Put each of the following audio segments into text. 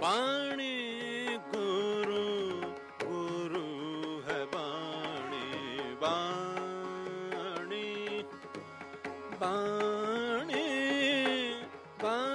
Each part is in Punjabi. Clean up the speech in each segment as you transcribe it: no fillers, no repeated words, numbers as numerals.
बाणी गुरु गुरु है बाणी बाणी बाणी बाणी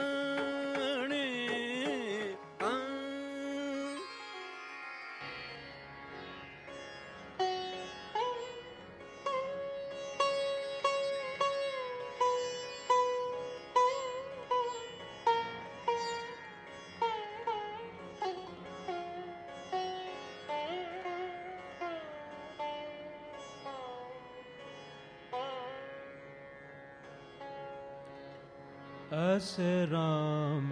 ऐसे राम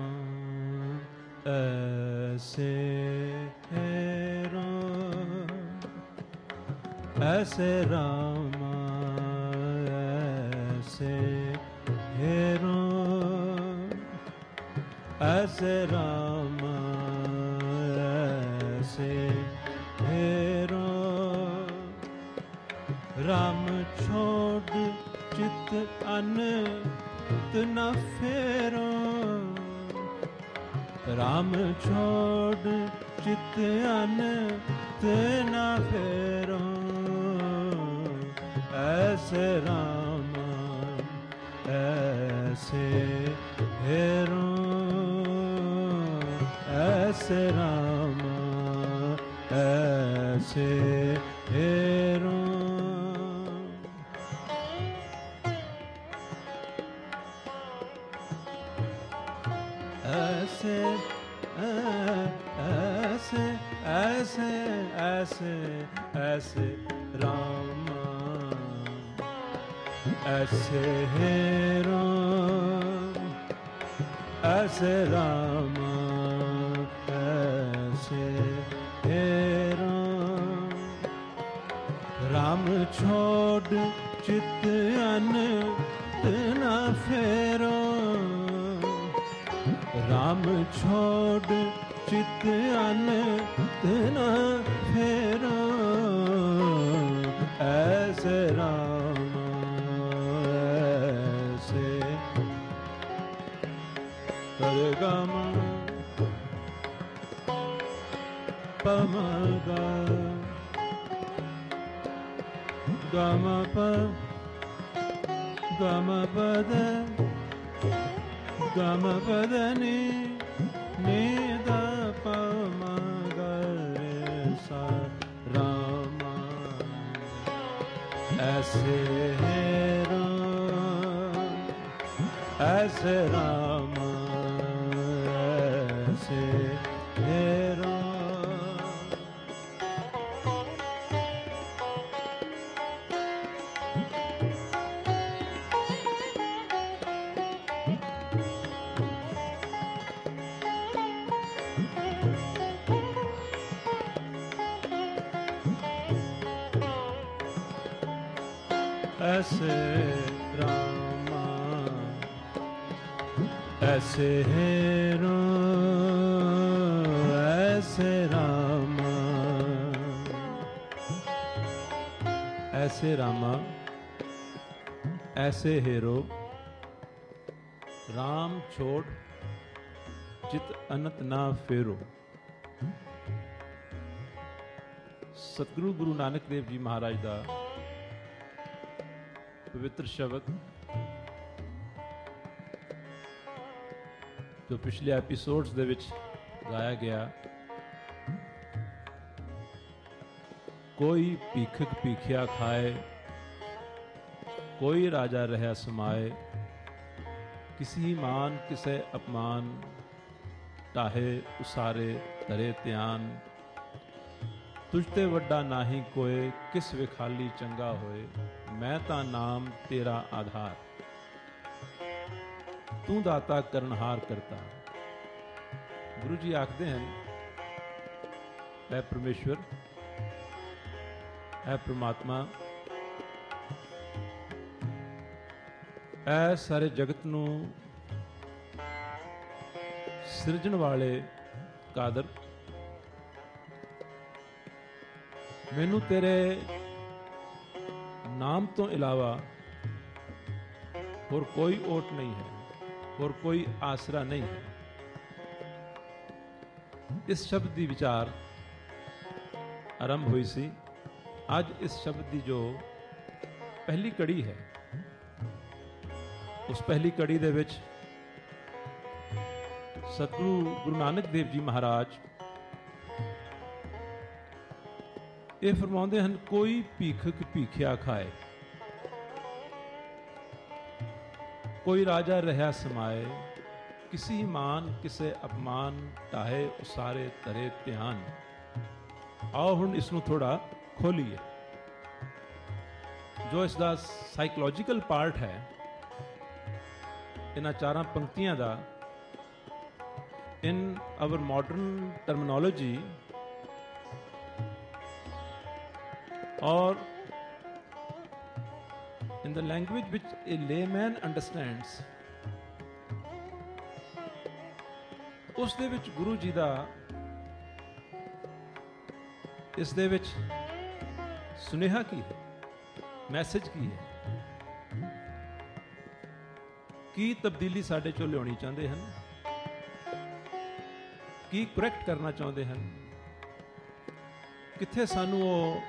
ऐसे है राम, ऐसे राम ऐसे है राम, ऐसे राम ऐसे है राम। राम छोड़ चित अनंत न फेरो, राम छोड़ चित अनंत न फेरो। ऐसे राम ऐसे हेरो, ऐसे राम ऐसे हेरो। ऐसे ऐसे ऐसे ऐसे ऐसे राम ऐसे है राम, ऐसे राम ऐसे है राम। राम छोड़ चित अनंत न फेरो, राम छोड़ चित अनंत न फेरो। ऐसे राम ऐसे गम पम गम पद गम पदनी निद पम गरे सा राम। ऐसे है राम, ऐसे राम ऐसे है राम। ऐसे राम ऐसे है राम, ऐसे राम ऐसे रामा ऐसे हेरो। राम छोड़ चित अनंत ना फेरो। सतगुरु गुरु नानक देव जी महाराज दा पवित्र शब्द जो पिछले एपिसोड्स दे विच गाया गया, कोई भीखक भीखिया खाए, कोई राजा रहा समाए, किसी मान किसे अपमान, टाहे उसारे तरे त्यान। तुझते वड्डा नाही कोए, किस विखाली चंगा होए, मैं ता नाम तेरा आधार। तू दाता करनहार करता। गुरु जी आखते हैं, ऐ परमेश्वर, ऐ परमात्मा, ऐ सारे जगत नू सिरजण वाले कादर, मैनू तेरे नाम तो इलावा और कोई ओट नहीं है और कोई आसरा नहीं है। इस शब्द की विचार आरंभ हुई सी। अज इस शब्द की जो पहली कड़ी है, उस पहली कड़ी दे विच सतगुरु गुरु नानक देव जी महाराज ये फरमाते हैं, कोई भीखक भीखिया खाए, कोई राजा रहा समाए, किसी मान किसे अपमान, ढाहे उसारे तरे ध्यान। आओ हुण इसनूं थोड़ा खोलीए। जो इसका साइकोलॉजिकल पार्ट है इन्हां चारां पंक्तियां दा, इन आवर मॉडर्न टर्मिनोलॉजी और in the language which a layman understands, ਉਸ ਦੇ ਵਿੱਚ ਗੁਰੂ ਜੀ ਦਾ ਇਸ ਦੇ ਵਿੱਚ ਸੁਨੇਹਾ ਕੀ ਹੈ, ਮੈਸੇਜ ਕੀ ਹੈ, ਕੀ ਤਬਦੀਲੀ ਸਾਡੇ ਚੋਂ ਲਿਆਉਣੀ ਚਾਹੁੰਦੇ ਹਨ, ਕੀ ਕਰੈਕਟ ਕਰਨਾ ਚਾਹੁੰਦੇ ਹਨ, ਕਿੱਥੇ ਸਾਨੂੰ ਉਹ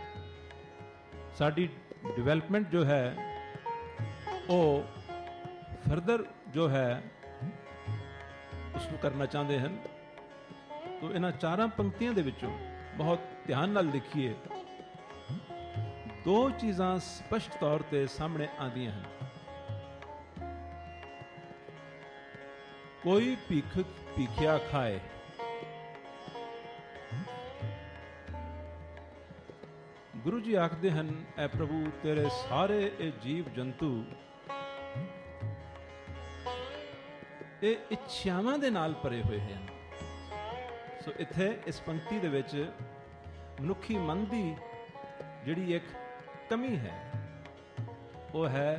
ਸਾਡੀ ਡਿਵੈਲਪਮੈਂਟ ਜੋ ਹੈ ਉਹ ਫਰਦਰ ਜੋ ਹੈ ਉਸਨੂੰ ਕਰਨਾ ਚਾਹੁੰਦੇ ਹਨ। तो इन्हां चारां पंक्तियां दे विचों बहुत ध्यान नाल लिखिए, दो चीज़ां स्पष्ट तौर ते सामने आंदियां हैं। कोई भीखक भीखिया खाए, गुरु जी आखदे हन, ऐ प्रभु तेरे सारे ए जीव जंतु ये इच्छावां दे नाल भरे हुए हैं। सो इत्थे इस पंक्ति दे विच मनुखी मन दी जिहड़ी एक कमी है वो है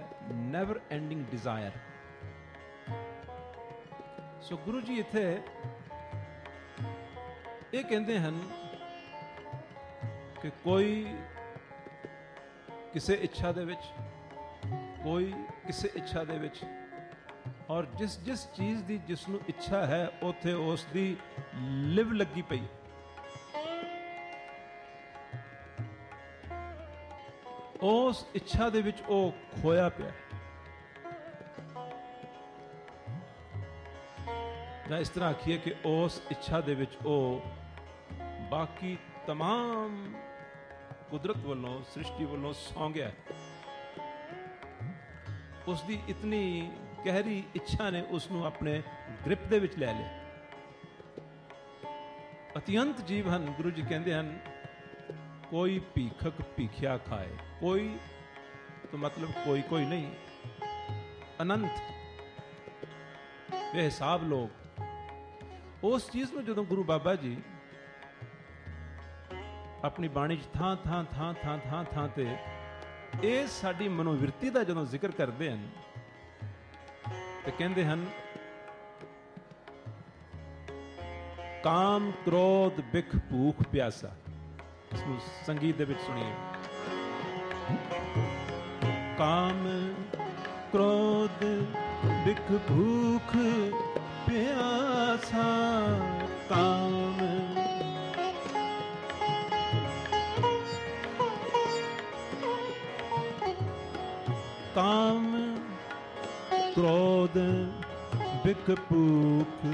नैवर एंडिंग डिजायर। सो गुरु जी इत्थे ये कहते हैं कि कोई किसी इच्छा दे विच, कोई किसी इच्छा दे विच, और जिस जिस चीज़ की जिसनों इच्छा है उत्थे उस दी लिव लगी पई, उस इच्छा दे विच ओ खोया पिया, या इस तरह आखिए कि उस इच्छा दे विच ओ बाकी तमाम कुदरत वालों सृष्टि वालों सौ गया। उसकी इतनी गहरी इच्छा ने उसनों अपने ग्रिप दे विच ले लिया। अत्यंत जीव हन, गुरु जी कहते हैं, कोई भीखक भीखिया खाए। कोई तो मतलब कोई कोई नहीं, अनंत बेहिसाब लोग उस चीज़ में जो गुरु बाबा जी अपनी बाणी थां थां थां थां थां थां ते ये साडी मनोवृत्ति का जो जिक्र करते हैं तो कहते हैं, काम क्रोध बिख भूख प्यासा। इसको संगीत दे विच सुनिए। काम क्रोध बिख भूख प्यासा, काम काम क्रोध बिख भूख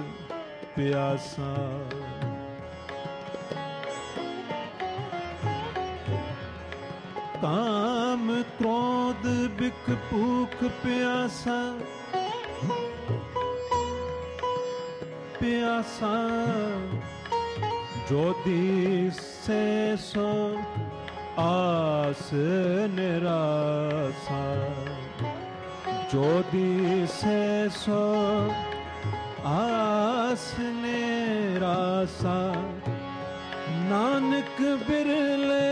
प्यासा, काम क्रोध बिख भूख प्यासा, प्यासा जो दिसे सो आस निरासा, जो दिसे सो आस निरासा, नानक बिरले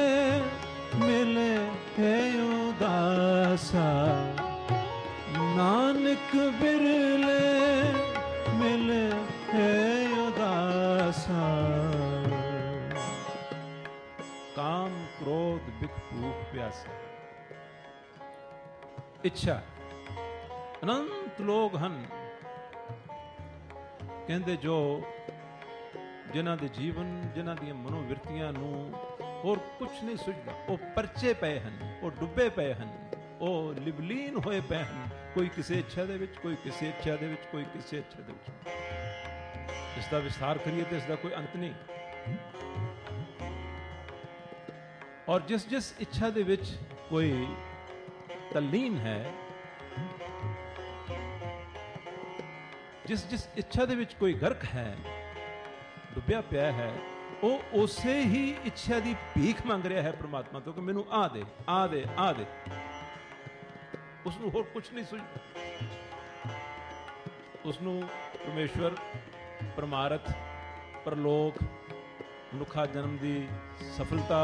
मिले है उदासा, नानक बिरले मिले है उदासा। काम क्रोध बिख भूख प्यासा, इच्छा अनंत लोग हन कहते जो ਜਿਨ੍ਹਾਂ ਦੇ ਜੀਵਨ, ਜਿਨ੍ਹਾਂ ਦੀਆਂ ਮਨੋਵਿਰਤੀਆਂ ਨੂੰ ਹੋਰ ਕੁਝ ਨਹੀਂ ਸੁਝਦਾ। ਉਹ ਪਰਚੇ ਪਏ ਹਨ, ਉਹ ਡੁੱਬੇ ਪਏ ਹਨ, ਉਹ ਲਿਵਲੀਨ ਹੋਏ ਪਏ ਹਨ, ਕੋਈ ਕਿਸੇ ਇੱਛਾ ਦੇ ਵਿੱਚ, ਕੋਈ ਕਿਸੇ ਇੱਛਾ ਦੇ ਵਿੱਚ, ਕੋਈ ਕਿਸੇ ਇੱਛਾ ਦੇ ਵਿੱਚ। ਇਸ ਦਾ ਵਿਸਥਾਰ ਕਰੀਏ ਤੇ ਇਸ ਦਾ ਕੋਈ ਅੰਤ ਨਹੀਂ। ਔਰ ਜਿਸ ਜਿਸ ਇੱਛਾ ਦੇ ਵਿੱਚ ਕੋਈ ਤਲੀਨ ਹੈ, ਜਿਸ ਜਿਸ ਇੱਛਾ ਦੇ ਵਿੱਚ ਕੋਈ ਗਰਕ ਹੈ, ਡੁੱਬਿਆ ਪਿਆ ਹੈ, ਉਹ ਉਸੇ ਹੀ ਇੱਛਾ ਦੀ ਭੀਖ ਮੰਗ ਰਿਹਾ ਹੈ ਪ੍ਰਮਾਤਮਾ ਤੋਂ ਕਿ ਮੈਨੂੰ ਆ ਦੇ, ਆ ਦੇ, ਆ ਦੇ। ਉਸ ਨੂੰ ਹੋਰ ਕੁਝ ਨਹੀਂ ਸੁਝਦਾ। ਉਸ ਨੂੰ ਪਰਮੇਸ਼ਵਰ, ਪਰਮਾਰਥ, ਪਰਲੋਕ, ਮਨੁੱਖਾ ਜਨਮ ਦੀ ਸਫਲਤਾ,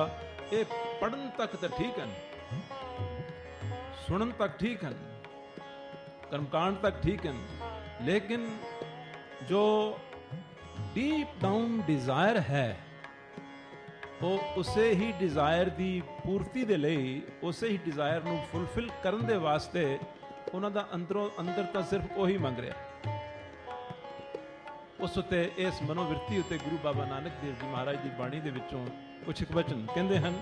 ਇਹ ਪੜਨ ਤੱਕ ਤਾਂ ਠੀਕ ਹਨ, ਸੁਣਨ ਤੱਕ ਠੀਕ ਹਨ, ਕਰਮਕਾਂਡ ਤੱਕ ਠੀਕ ਹਨ, ਲੇਕਿਨ ਜੋ ਡੀਪ ਡਾਊਨ ਡਿਜ਼ਾਇਰ ਹੈ, ਉਹ ਉਸੇ ਹੀ ਡਿਜ਼ਾਇਰ ਦੀ ਪੂਰਤੀ ਦੇ ਲਈ, ਉਸੇ ਹੀ ਡਿਜ਼ਾਇਰ ਨੂੰ ਫੁੱਲਫਿਲ ਕਰਨ ਦੇ ਵਾਸਤੇ ਉਹਨਾਂ ਦਾ ਅੰਦਰੋਂ ਅੰਦਰ ਤਾਂ ਸਿਰਫ ਉਹੀ ਮੰਗ ਰਿਹਾ। ਉਸ ਉਤੇ, ਇਸ ਮਨੋਵਿਰਤੀ ਉਤੇ ਗੁਰੂ ਬਾਬਾ ਨਾਨਕ ਦੇਵ ਜੀ ਮਹਾਰਾਜ ਦੀ ਬਾਣੀ ਦੇ ਵਿੱਚੋਂ ਕੁਝ ਇੱਕ ਵਚਨ ਕਹਿੰਦੇ ਹਨ।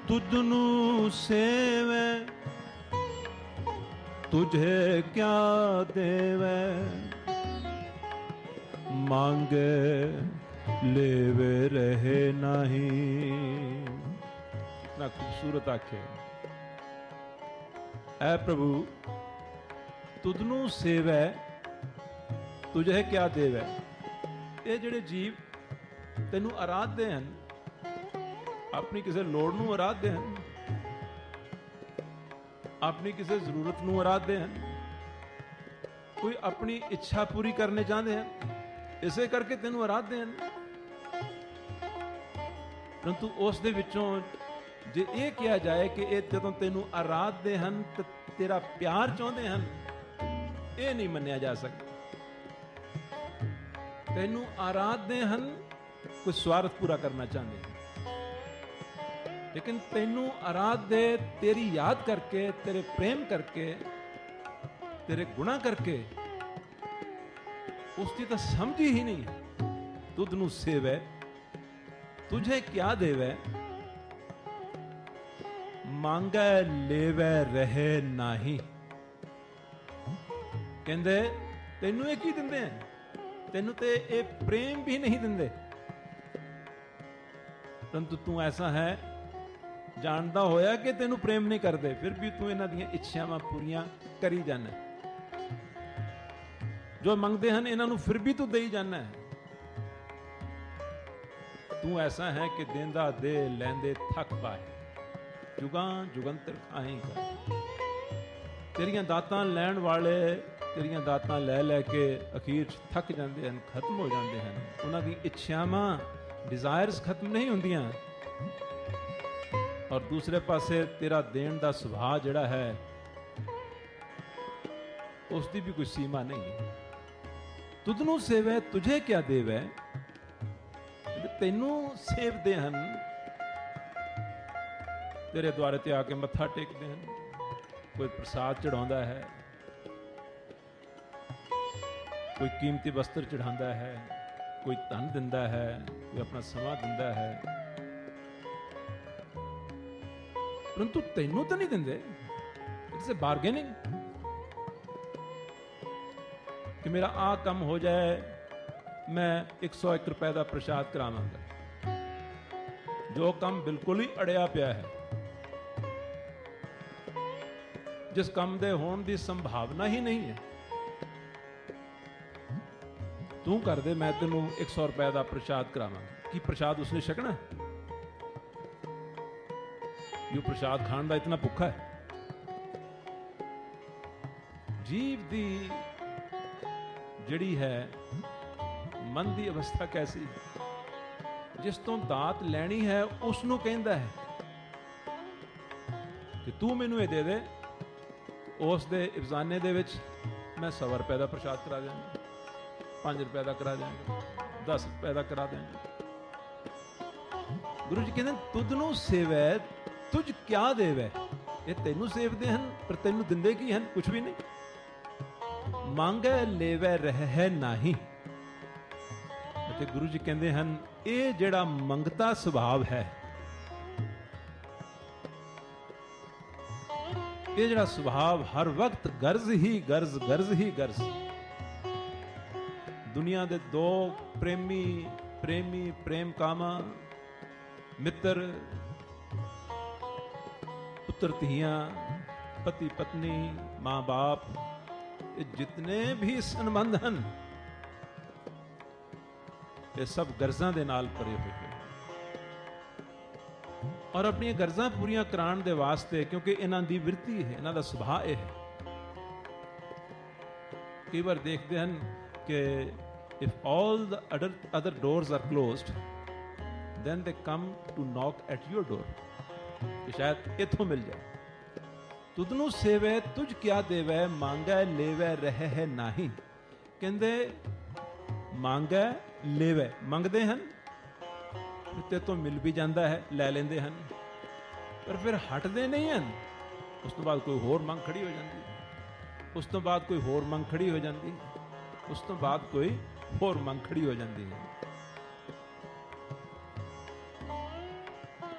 ਤੁਧ ਨੂੰ ਸੇਵੈ ਤੁਝੇ ਕਿਆ ਦੇਵੈ, ਮੰਗੇ लेवे रहे नहीं। इतना खूबसूरत आख्या ऐ प्रभु तुदनू सेवै तुझे क्या देवै। ये जिहड़े जीव तैनू आराधदे हन, अपनी किसी लोड़ नू आराधदे हन, अपनी किसी जरूरत नू आराधदे हन, कोई अपनी इच्छा पूरी करने चाहते हैं, इसे करके तैनू आराधदे हन। परंतु उस दे विचों जे ये कहा जाए कि ये जदों तैनू आराधदे हन ते तेरा प्यार चाहते हैं, ये नहीं मन्निया जा सकता। तैनू आराधदे हन कोई स्वार्थ पूरा करना चाहते हैं, लेकिन तैनू आराधदे तेरी याद करके, तेरे प्रेम करके, तेरे गुणा करके, उसकी तो समझ ही नहीं। तुदनू सेवै तुझे क्या देवै, मांगै लेवै रहे नाही। कहंदे तैनू ये की दिंदे हैं, तैनू ते ये प्रेम भी नहीं दिंदे, परंतु तू ऐसा है जानदा होया कि तैनू प्रेम नहीं करदे, फिर भी तू इन्हां दीयां इच्छावां पूरीआं करी जाना। जो मंगते हैं इन्हां नू फिर भी तू देई जाना है। तू ऐसा है कि देंदा दे लैंदे थक पाए, जुगां जुगंतर खाएं कर। तेरियां दातां लैण वाले तेरियां दातां लै लै के अखीर च थक जाते हैं, खत्म हो जाते हैं। उन्हां दी इच्छावां डिजायर्स खत्म नहीं हुंदियां, और दूसरे पासे तेरा देण दा सुभाव जिहड़ा है उसकी भी कोई सीमा नहीं है। तुदनू सेवै तुझे क्या देवै, तैनू सेवदे हन, तेरे द्वारे ते आके मत्था टेकदे हन, कोई प्रसाद चढ़ाउंदा है, कोई कीमती वस्त्र चढ़ांदा है, कोई धन दिंदा है, कोई अपना समा दिंदा है, परंतु तैनू तो नहीं दिंदे। इट्स ए बार्गेनिंग कि मेरा आ कम हो जाए, मैं 101 रुपए का प्रसाद करावांगा। जो काम बिल्कुल ही अड़िया पिया है, जिस काम दे होने की संभावना ही नहीं है, तू कर दे, मैं तेनू 100 रुपए का प्रसाद करावांगा। की प्रसाद उसने छकना? जो प्रसाद खान का इतना भुखा है। जीव दी जिहड़ी है मन की अवस्था कैसी, जिस तो दात लैनी है उसनू कहंदा है कि तू मैनू ये दे दे, उस दे इफजाने दे विच मैं 100 रुपए का प्रसाद करा देंगे, 5 रुपए का करा देंगे, 10 रुपए का करा देंगे। गुरु जी कहते तुदनू सेवै तुझ क्या देवै। ये तैनू सेवदे हन, पर तैनू दिंदे की हन? कुछ भी नहीं। ਮੰਗੈ ਲੇਵੈ ਰਹਿ ਨਾਹੀ। ਅਤੇ ਗੁਰੂ ਜੀ ਕਹਿੰਦੇ ਹਨ ਇਹ ਜਿਹੜਾ ਮੰਗਤਾ ਸੁਭਾਵ ਹੈ, ਇਹ ਜਿਹੜਾ ਸੁਭਾਵ ਹਰ ਵਕਤ ਗਰਜ਼ ਹੀ ਗਰਜ਼, ਗਰਜ਼ ਹੀ ਗਰਜ਼। ਦੁਨੀਆ ਦੇ ਦੋ ਪ੍ਰੇਮੀ ਪ੍ਰੇਮ ਕਾਮਾ, ਮਿੱਤਰ ਪੁੱਤਰ ਧੀਆਂ, ਪਤੀ ਪਤਨੀ, ਮਾਂ ਬਾਪ, ਇਹ ਜਿਤਨੇ ਵੀ ਸੰਬੰਧ ਹਨ ਇਹ ਸਭ ਗਰਜ਼ਾਂ ਦੇ ਨਾਲ ਭਰੇ ਹੋਏ ਹਨ। ਔਰ ਆਪਣੀਆਂ ਗਰਜ਼ਾਂ ਪੂਰੀਆਂ ਕਰਾਉਣ ਦੇ ਵਾਸਤੇ, ਕਿਉਂਕਿ ਇਹਨਾਂ ਦੀ ਬਿਰਤੀ ਹੈ, ਇਹਨਾਂ ਦਾ ਸੁਭਾਅ ਇਹ ਹੈ। ਕਈ ਵਾਰ ਦੇਖਦੇ ਹਨ ਕਿ if all the other doors are closed, then they come to knock at your door, ਕਿ ਸ਼ਾਇਦ ਇੱਥੋਂ ਮਿਲ ਜਾਏ। ਤੁਧ ਨੂੰ ਸੇਵੈ ਤੁਝ ਕਿਆ ਦੇਵੈ, ਮੰਗੈ ਲੇਵੈ ਰਹਿ ਨਾਹੀ। ਕਹਿੰਦੇ ਮੰਗੈ ਲੇਵੈ, ਮੰਗਦੇ ਹਨ ਤੇ ਤੋਂ ਮਿਲ ਵੀ ਜਾਂਦਾ ਹੈ, ਲੈ ਲੈਂਦੇ ਹਨ, ਪਰ ਫਿਰ ਹਟਦੇ ਨਹੀਂ ਹਨ। ਉਸ ਤੋਂ ਬਾਅਦ ਕੋਈ ਹੋਰ ਮੰਗ ਖੜੀ ਹੋ ਜਾਂਦੀ, ਉਸ ਤੋਂ ਬਾਅਦ ਕੋਈ ਹੋਰ ਮੰਗ ਖੜੀ ਹੋ ਜਾਂਦੀ, ਉਸ ਤੋਂ ਬਾਅਦ ਕੋਈ ਹੋਰ ਮੰਗ ਖੜੀ ਹੋ ਜਾਂਦੀ ਹੈ।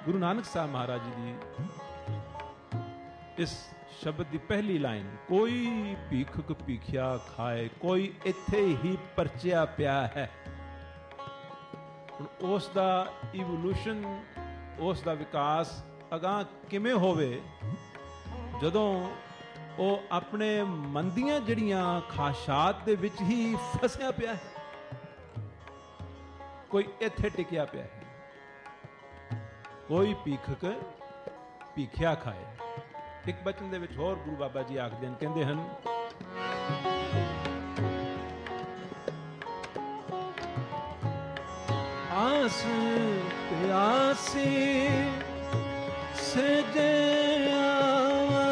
ਗੁਰੂ ਨਾਨਕ ਸਾਹਿਬ ਮਹਾਰਾਜ ਜੀ ਦੀ ਇਸ ਸ਼ਬਦ ਦੀ ਪਹਿਲੀ ਲਾਈਨ, ਕੋਈ ਭੀਖਕ ਭੀਖਿਆ ਖਾਏ, ਕੋਈ ਇੱਥੇ ਹੀ ਪਰਚਿਆ ਪਿਆ ਹੈ। ਉਸ ਦਾ ਇਵੋਲੂਸ਼ਨ, ਉਸ ਦਾ ਵਿਕਾਸ ਅਗਾਂਹ ਕਿਵੇਂ ਹੋਵੇ ਜਦੋਂ ਉਹ ਆਪਣੇ ਮਨ ਦੀਆਂ ਜਿਹੜੀਆਂ ਖਾਸ਼ਾਤ ਦੇ ਵਿੱਚ ਹੀ ਫਸਿਆ ਪਿਆ ਹੈ, ਕੋਈ ਇੱਥੇ ਟਿਕਿਆ ਪਿਆ ਹੈ। ਕੋਈ ਭੀਖਕ ਭੀਖਿਆ ਖਾਏ। ਇੱਕ ਬਚਨ ਦੇ ਵਿੱਚ ਹੋਰ ਗੁਰੂ ਬਾਬਾ ਜੀ ਆਖਦੇ ਹਨ, ਕਹਿੰਦੇ ਹਨ ਆਸ ਪਿਆਸੀ ਸਜੇ ਆਵਾ,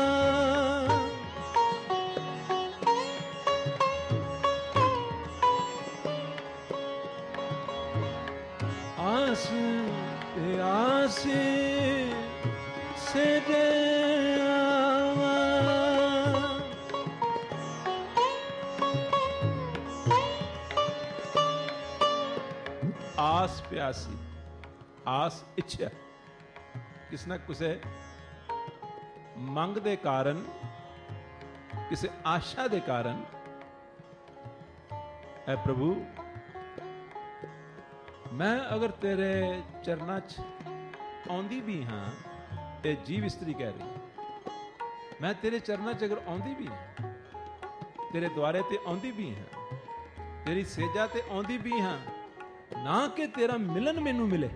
ਆਸ ਪਿਆਸੀ ਸਜੇ ਆਵਾ, ਆਸ ਪਿਆਸੀ, ਆਸ ਇੱਛਾ, ਕਿਸ ਨਾ ਕਿਸੇ ਮੰਗ ਦੇ ਕਾਰਨ, ਕਿਸੇ ਆਸ਼ਾ ਦੇ ਕਾਰਨ, ਐ ਪ੍ਰਭੂ ਮੈਂ ਅਗਰ ਤੇਰੇ ਚਰਨਾਂ 'ਚ ਆਉਂਦੀ ਵੀ ਹਾਂ, ਇਹ ਜੀਵ ਇਸਤਰੀ ਕਹਿ ਰਹੀ, ਮੈਂ ਤੇਰੇ ਚਰਨਾਂ 'ਚ ਅਗਰ ਆਉਂਦੀ ਵੀ ਹਾਂ, ਤੇਰੇ ਦੁਆਰੇ ਤੇ ਆਉਂਦੀ ਵੀ ਹਾਂ, ਤੇਰੀ ਸੇਜਾ ਤੇ ਆਉਂਦੀ ਵੀ ਹਾਂ, ਨਾ ਕਿ ਤੇਰਾ ਮਿਲਨ ਮੈਨੂੰ ਮਿਲੇ,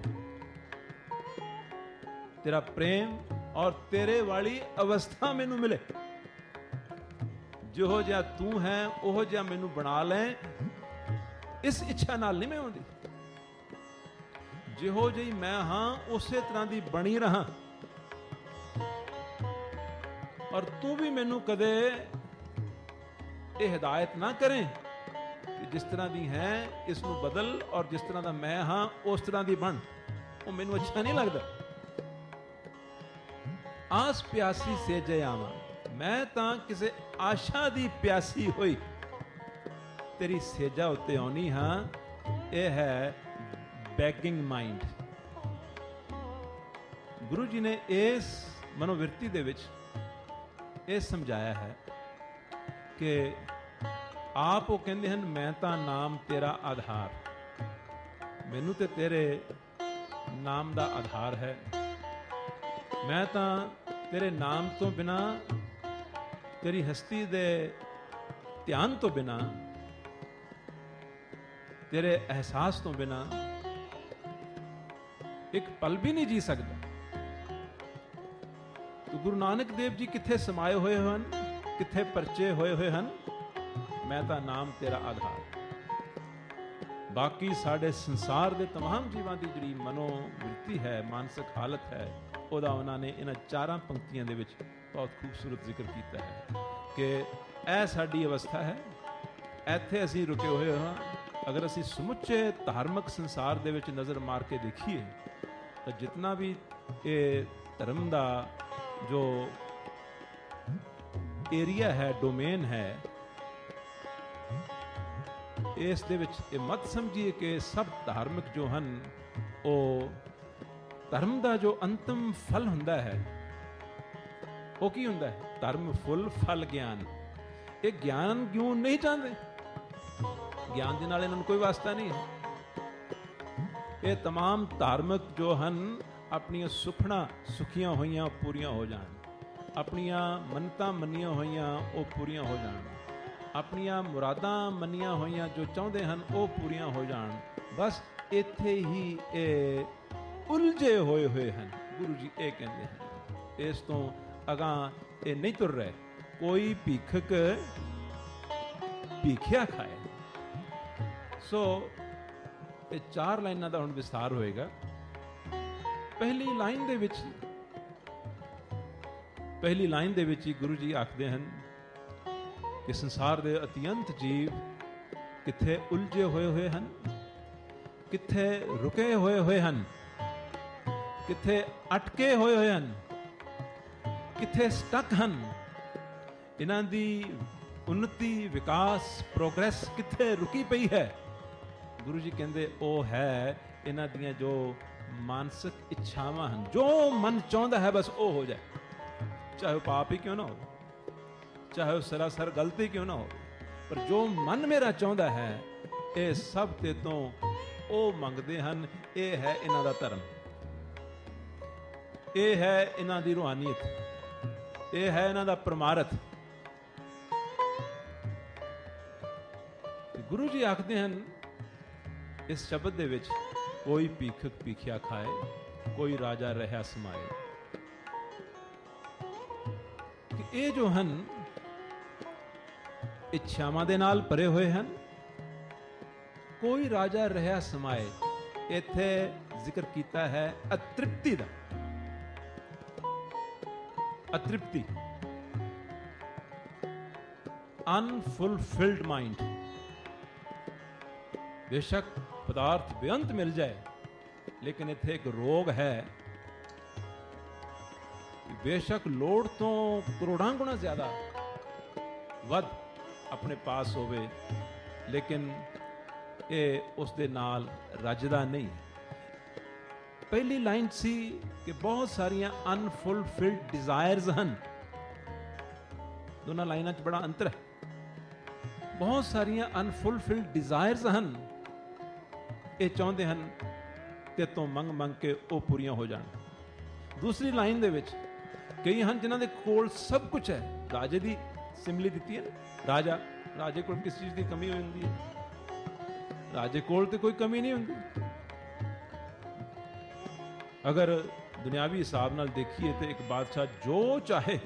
ਤੇਰਾ ਪ੍ਰੇਮ ਔਰ ਤੇਰੇ ਵਾਲੀ ਅਵਸਥਾ ਮੈਨੂੰ ਮਿਲੇ, ਜਿਹੋ ਜਿਹਾ ਤੂੰ ਹੈ ਉਹ ਜਿਹਾ ਮੈਨੂੰ ਬਣਾ ਲੈ, ਇਸ ਇੱਛਾ ਨਾਲ ਨਹੀਂ ਮੈਂ ਆਉਂਦੀ। ਜਿਹੋ ਜਿਹੀ ਮੈਂ ਹਾਂ ਉਸੇ ਤਰ੍ਹਾਂ ਦੀ ਬਣੀ ਰਹਾ, ਔਰ ਤੂੰ ਵੀ ਮੈਨੂੰ ਕਦੇ ਇਹ ਹਦਾਇਤ ਨਾ ਕਰੇ ਕਿ ਜਿਸ ਤਰ੍ਹਾਂ ਦੀ ਹੈ ਇਸ ਨੂੰ ਬਦਲ, ਔਰ ਜਿਸ ਤਰ੍ਹਾਂ ਦਾ ਮੈਂ ਹਾਂ ਉਸ ਤਰ੍ਹਾਂ ਦੀ ਬਣ। ਉਹ ਮੈਨੂੰ ਅੱਛਾ ਨਹੀਂ ਲੱਗਦਾ। ਆਸ ਪਿਆਸੀ ਸੇ ਜਯਾਵਾਂ, ਮੈਂ ਤਾਂ ਕਿਸੇ ਆਸ਼ਾ ਦੀ ਪਿਆਸੀ ਹੋਈ ਤੇਰੀ ਸੇਜਾ ਉੱਤੇ ਆਉਣੀ ਹਾਂ। ਇਹ ਹੈ ਬੈਗਿੰਗ ਮਾਈਂਡ। ਗੁਰੂ ਜੀ ਨੇ ਇਸ ਮਨੋਵਿਰਤੀ ਦੇ ਵਿੱਚ ਇਹ ਸਮਝਾਇਆ ਹੈ ਕਿ ਆਪ ਉਹ ਕਹਿੰਦੇ ਹਨ, ਮੈਂ ਤਾਂ ਨਾਮ ਤੇਰਾ ਆਧਾਰ, ਮੈਨੂੰ ਤੇ ਤੇਰੇ ਨਾਮ ਦਾ ਆਧਾਰ ਹੈ। ਮੈਂ ਤਾਂ ਤੇਰੇ ਨਾਮ ਤੋਂ ਬਿਨਾ, ਤੇਰੀ ਹਸਤੀ ਦੇ ਧਿਆਨ ਤੋਂ ਬਿਨਾ, ਤੇਰੇ ਅਹਿਸਾਸ ਤੋਂ ਬਿਨਾ ਇੱਕ ਪਲ ਵੀ ਨਹੀਂ ਜੀ ਸਕਦਾ। तो गुरु नानक देव जी किथे समाये हुए हन, किथे परचे होए हन, मैं तां नाम तेरा आधार। बाकी साढ़े संसार दे तमाम जीवां दी जिहड़ी मनोवृत्ति है, मानसिक हालत है, ਉਹਦਾ ਉਹਨਾਂ ਨੇ ਇਹਨਾਂ ਚਾਰਾਂ ਪੰਕਤੀਆਂ ਦੇ ਵਿੱਚ ਬਹੁਤ ਖੂਬਸੂਰਤ ਜ਼ਿਕਰ ਕੀਤਾ ਹੈ ਕਿ ਇਹ ਸਾਡੀ ਅਵਸਥਾ ਹੈ, ਇੱਥੇ ਅਸੀਂ ਰੁਕੇ ਹੋਏ ਹਾਂ। ਅਗਰ ਅਸੀਂ ਸਮੁੱਚੇ ਧਾਰਮਿਕ ਸੰਸਾਰ ਦੇ ਵਿੱਚ ਨਜ਼ਰ ਮਾਰ ਕੇ ਦੇਖੀਏ ਤਾਂ ਜਿਤਨਾ ਵੀ ਇਹ ਧਰਮ ਦਾ ਜੋ ਏਰੀਆ ਹੈ, ਡੋਮੇਨ ਹੈ, ਇਸ ਦੇ ਵਿੱਚ ਇਹ ਮਤ ਸਮਝੀਏ ਕਿ ਸਭ ਧਾਰਮਿਕ ਜੋ ਹਨ ਉਹ ਧਰਮ ਦਾ ਜੋ ਅੰਤਮ ਫਲ ਹੁੰਦਾ ਹੈ ਉਹ ਕੀ ਹੁੰਦਾ ਹੈ? ਧਰਮ ਫੁੱਲ ਫਲ ਗਿਆਨ। ਇਹ ਗਿਆਨ ਕਿਉਂ ਨਹੀਂ ਚਾਹੁੰਦੇ? ਗਿਆਨ ਦੇ ਨਾਲ ਇਹਨਾਂ ਨੂੰ ਕੋਈ ਵਾਸਤਾ ਨਹੀਂ ਹੈ। ਇਹ तमाम ਧਾਰਮਿਕ ਜੋ ਹਨ ਆਪਣੀਆਂ ਸੁਖਣਾ ਸੁਖੀਆਂ ਹੋਈਆਂ ਪੂਰੀਆਂ ਹੋ ਜਾਣ, ਆਪਣੀਆਂ ਮੰਨਤਾਂ ਮੰਨੀਆਂ ਹੋਈਆਂ ਉਹ ਪੂਰੀਆਂ ਹੋ ਜਾਣ, ਆਪਣੀਆਂ ਮੁਰਾਦਾਂ ਮੰਨੀਆਂ ਹੋਈਆਂ ਜੋ ਚਾਹੁੰਦੇ ਹਨ ਉਹ ਪੂਰੀਆਂ ਹੋ ਜਾਣ। ਬਸ ਇੱਥੇ ਹੀ ਇਹ ਉਲਝੇ ਹੋਏ ਹਨ। ਗੁਰੂ ਜੀ ਇਹ ਕਹਿੰਦੇ ਹਨ ਇਸ ਤੋਂ ਅਗਾਂਹ ਇਹ ਨਹੀਂ ਤੁਰ ਰਹੇ। ਕੋਈ ਭੀਖਕ ਭੀਖਿਆ ਖਾਏ। ਸੋ ਇਹ 4 ਲਾਈਨਾਂ ਦਾ ਹੁਣ ਵਿਸਥਾਰ ਹੋਏਗਾ। ਪਹਿਲੀ ਲਾਈਨ ਦੇ ਵਿੱਚ ਹੀ ਗੁਰੂ ਜੀ ਆਖਦੇ ਹਨ ਕਿ ਸੰਸਾਰ ਦੇ ਅਤਿਅੰਤ ਜੀਵ ਕਿੱਥੇ ਉਲਝੇ ਹੋਏ ਹਨ, ਕਿੱਥੇ ਰੁਕੇ ਹੋਏ ਹਨ, ਕਿੱਥੇ ਅਟਕੇ ਹੋਏ ਹਨ, ਕਿੱਥੇ ਸਟਕ ਹਨ। ਇਹਨਾਂ ਦੀ ਉન્નਤੀ, ਵਿਕਾਸ, ਪ੍ਰੋਗਰੈਸ ਕਿੱਥੇ ਰੁਕੀ ਪਈ ਹੈ? ਗੁਰੂ ਜੀ ਕਹਿੰਦੇ ਉਹ ਹੈ ਇਹਨਾਂ ਦੀਆਂ ਜੋ ਮਾਨਸਿਕ ਇੱਛਾਵਾਂ ਹਨ। ਜੋ ਮਨ ਚਾਹੁੰਦਾ ਹੈ ਬਸ ਉਹ ਹੋ ਜਾਏ, ਚਾਹੇ ਉਹ ਪਾਪ ਹੀ ਕਿਉਂ ਨਾ ਹੋਵੇ, ਚਾਹੇ ਉਹ ਸਰਾਸਰ ਗਲਤੀ ਕਿਉਂ ਨਾ ਹੋਵੇ, ਪਰ ਜੋ ਮਨ ਮੇਰਾ ਚਾਹੁੰਦਾ ਹੈ ਇਹ ਸਭ ਤੇ ਤੋਂ ਉਹ ਮੰਗਦੇ ਹਨ। ਇਹ ਹੈ ਇਹਨਾਂ ਦਾ ਧਰਮ, ਇਹ ਹੈ ਇਹਨਾਂ ਦੀ ਰੂਹਾਨੀਅਤ, ਇਹ ਹੈ ਇਹਨਾਂ ਦਾ ਪਰਮਾਰਥ। ਗੁਰੂ ਜੀ ਆਖਦੇ ਹਨ ਇਸ ਸ਼ਬਦ ਦੇ ਵਿੱਚ, ਕੋਈ ਭੀਖਕ ਭੀਖਿਆ ਖਾਏ, ਕੋਈ ਰਾਜਾ ਰਹਿਆ ਸਮਾਏ, ਕਿ ਇਹ ਜੋ ਹਨ ਇੱਛਾਵਾਂ ਦੇ ਨਾਲ ਭਰੇ ਹੋਏ ਹਨ। ਕੋਈ ਰਾਜਾ ਰਹਿਆ ਸਮਾਏ, ਇੱਥੇ ਜ਼ਿਕਰ ਕੀਤਾ ਹੈ ਅਤ੍ਰਿਪਤੀ ਦਾ। ਅਤ੍ਰਿਪਤੀ, ਅਨਫੁਲਫਿਲਡ ਮਾਈਂਡ। बेशक पदार्थ बेअंत मिल जाए, लेकिन इत्थे एक रोग है। बेशक लोड़ तो करोड़ां गुणा ज्यादा वध अपने पास होवे, लेकिन ये उस दे नाल रजदा नहीं। पहली लाइन सी कि बहुत सारियां अनफुलफिल्ड डिजायर्स हन। दोनों लाइनां च बड़ा अंतर है। बहुत सारियां अनफुलफिल्ड डिजायर्स हन। ਇਹ ਚਾਹੁੰਦੇ ਹਨ ਤੇ ਤੋਂ ਮੰਗ ਕੇ ਉਹ ਪੂਰੀਆਂ ਹੋ ਜਾਣ। ਦੂਸਰੀ ਲਾਈਨ ਦੇ ਵਿੱਚ ਕਈ ਹਨ ਜਿਨ੍ਹਾਂ ਦੇ ਕੋਲ ਸਭ ਕੁਝ ਹੈ। ਰਾਜੇ ਦੀ ਸਿਮਲੀ ਦਿੱਤੀ ਹੈ। ਰਾਜੇ ਕੋਲ ਕਿਸ ਚੀਜ਼ ਦੀ ਕਮੀ ਹੁੰਦੀ ਹੈ? ਰਾਜੇ ਕੋਲ ਤੇ ਕੋਈ ਕਮੀ ਨਹੀਂ ਹੁੰਦੀ। ਅਗਰ ਦੁਨਿਆਵੀ ਹਿਸਾਬ ਨਾਲ ਦੇਖੀਏ ਤੇ ਇੱਕ ਬਾਦਸ਼ਾਹ ਜੋ ਚਾਹੇ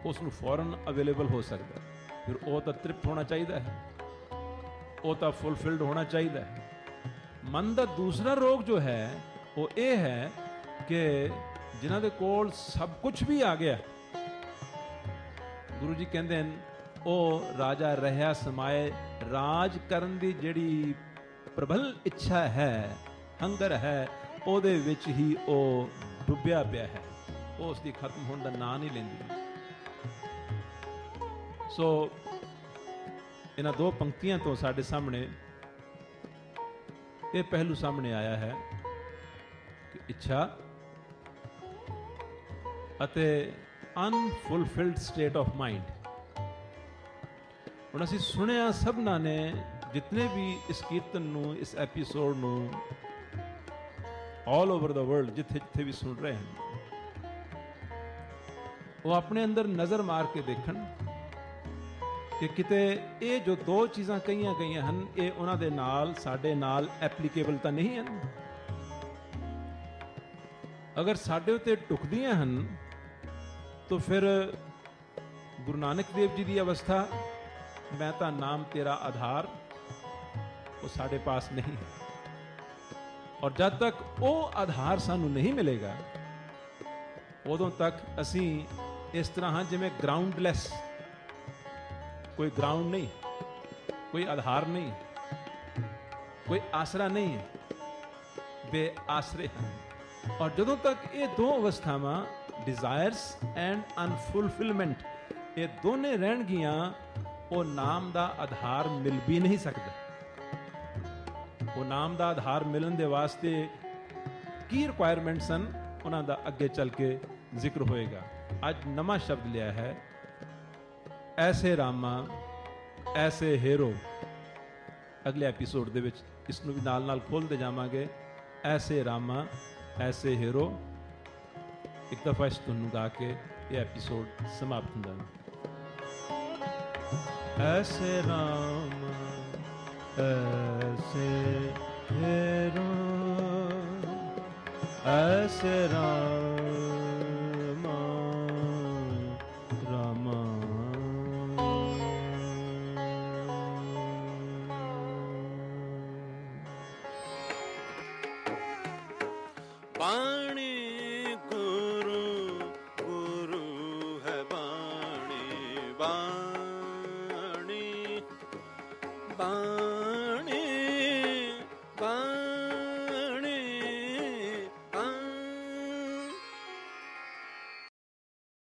ਉਸ ਨੂੰ ਫੌਰਨ ਅਵੇਲੇਬਲ ਹੋ ਸਕਦਾ, ਫਿਰ ਉਹ ਤਾਂ ਤ੍ਰਿਪਤ ਹੋਣਾ ਚਾਹੀਦਾ ਹੈ, ਉਹ ਤਾਂ ਫੁੱਲਫਿਲਡ ਹੋਣਾ ਚਾਹੀਦਾ ਹੈ। ਮਨ ਦਾ ਦੂਸਰਾ ਰੋਗ ਜੋ ਹੈ ਉਹ ਇਹ ਹੈ ਕਿ ਜਿਨ੍ਹਾਂ ਦੇ ਕੋਲ ਸਭ ਕੁਝ ਵੀ ਆ ਗਿਆ, ਗੁਰੂ ਜੀ ਕਹਿੰਦੇ ਹਨ ਉਹ ਰਾਜਾ ਰਹਿਆ ਸਮਾਏ। ਰਾਜ ਕਰਨ ਦੀ ਜਿਹੜੀ ਪ੍ਰਬਲ ਇੱਛਾ ਹੈ, ਹੰਗਰ ਹੈ, ਉਹਦੇ ਵਿੱਚ ਹੀ ਉਹ ਡੁੱਬਿਆ ਪਿਆ ਹੈ। ਉਹ ਉਸ ਦੀ ਖਤਮ ਹੋਣ ਦਾ ਨਾਂ ਨਹੀਂ ਲੈਂਦੀ। ਸੋ ਇਹਨਾਂ ਦੋ ਪੰਕਤੀਆਂ ਤੋਂ ਸਾਡੇ ਸਾਹਮਣੇ ਇਹ ਪਹਿਲੂ ਸਾਹਮਣੇ ਆਇਆ ਹੈ ਕਿ ਇੱਛਾ ਅਤੇ ਅਨਫੁਲਫਿਲਡ ਸਟੇਟ ਆਫ ਮਾਈਂਡ। ਹੁਣ ਅਸੀਂ ਸੁਣਿਆ ਸਭਨਾਂ ਨੇ, ਜਿਤਨੇ ਵੀ ਇਸ ਕੀਰਤਨ ਨੂੰ, ਇਸ ਐਪੀਸੋਡ ਨੂੰ ਆਲ ਓਵਰ ਦਾ ਵਰਲਡ ਜਿੱਥੇ ਜਿੱਥੇ ਵੀ ਸੁਣ ਰਹੇ ਹਨ, ਉਹ ਆਪਣੇ ਅੰਦਰ ਨਜ਼ਰ ਮਾਰ ਕੇ ਦੇਖਣ ਕਿ ਕਿਤੇ ਇਹ ਜੋ ਦੋ ਚੀਜ਼ਾਂ ਕਹੀਆਂ ਗਈਆਂ ਹਨ ਇਹ ਉਹਨਾਂ ਦੇ ਨਾਲ, ਸਾਡੇ ਨਾਲ ਐਪਲੀਕੇਬਲ ਤਾਂ ਨਹੀਂ ਹਨ। ਅਗਰ ਸਾਡੇ ਉੱਤੇ ਟੁਕਦੀਆਂ ਹਨ ਤਾਂ ਫਿਰ ਗੁਰੂ ਨਾਨਕ ਦੇਵ ਜੀ ਦੀ ਅਵਸਥਾ, ਮੈਂ ਤਾਂ ਨਾਮ ਤੇਰਾ ਆਧਾਰ, ਉਹ ਸਾਡੇ ਪਾਸ ਨਹੀਂ ਹੈ। ਔਰ ਜਦ ਤੱਕ ਉਹ ਆਧਾਰ ਸਾਨੂੰ ਨਹੀਂ ਮਿਲੇਗਾ ਉਦੋਂ ਤੱਕ ਅਸੀਂ ਇਸ ਤਰ੍ਹਾਂ ਹਾਂ ਜਿਵੇਂ ਗਰਾਊਂਡਲੈਸ, ਕੋਈ ਗਰਾਊਂਡ ਨਹੀਂ, ਕੋਈ ਆਧਾਰ ਨਹੀਂ, ਕੋਈ ਆਸਰਾ ਨਹੀਂ ਹੈ, ਬੇਆਸਰੇ ਹਨ। ਔਰ ਜਦੋਂ ਤੱਕ ਇਹ ਦੋ ਅਵਸਥਾਵਾਂ, ਡਿਜ਼ਾਇਰਸ ਐਂਡ ਅਨਫੁਲਫਿਲਮੈਂਟ, ਇਹ ਦੋਨੇ ਰਹਿਣਗੀਆਂ, ਉਹ ਨਾਮ ਦਾ ਆਧਾਰ ਮਿਲ ਵੀ ਨਹੀਂ ਸਕਦਾ। ਉਹ ਨਾਮ ਦਾ ਆਧਾਰ ਮਿਲਣ ਦੇ ਵਾਸਤੇ ਕੀ ਰਿਕੁਆਇਰਮੈਂਟ ਸਨ, ਉਹਨਾਂ ਦਾ ਅੱਗੇ ਚੱਲ ਕੇ ਜ਼ਿਕਰ ਹੋਏਗਾ। ਅੱਜ ਨਵਾਂ ਸ਼ਬਦ ਲਿਆ ਹੈ, ਐਸੇ ਰਾਮਾ ਐਸੇ ਹੀਰੋ। ਅਗਲੇ ਐਪੀਸੋਡ ਦੇ ਵਿੱਚ ਇਸ ਨੂੰ ਵੀ ਨਾਲ ਨਾਲ ਖੋਲ੍ਹਦੇ ਜਾਵਾਂਗੇ। ਐਸੇ ਰਾਮਾ ਐਸੇ ਹੀਰੋ। ਇੱਕ ਦਫਾ ਇਸ ਧੁਨ ਨੂੰ ਗਾ ਕੇ ਇਹ ਐਪੀਸੋਡ ਸਮਾਪਤ ਹੁੰਦਾ ਹੈ। ਐਸੇ ਰਾਮ ਐਸੇ ਹੀਰੋ, ਐਸੇ ਰਾਮ ਰਾਮਾ। ਬਾਣੀ ਗੁਰੂ ਗੁਰੂ ਹੈ ਬਾਣੀ, ਬਾਣੀ ਬਾਣੀ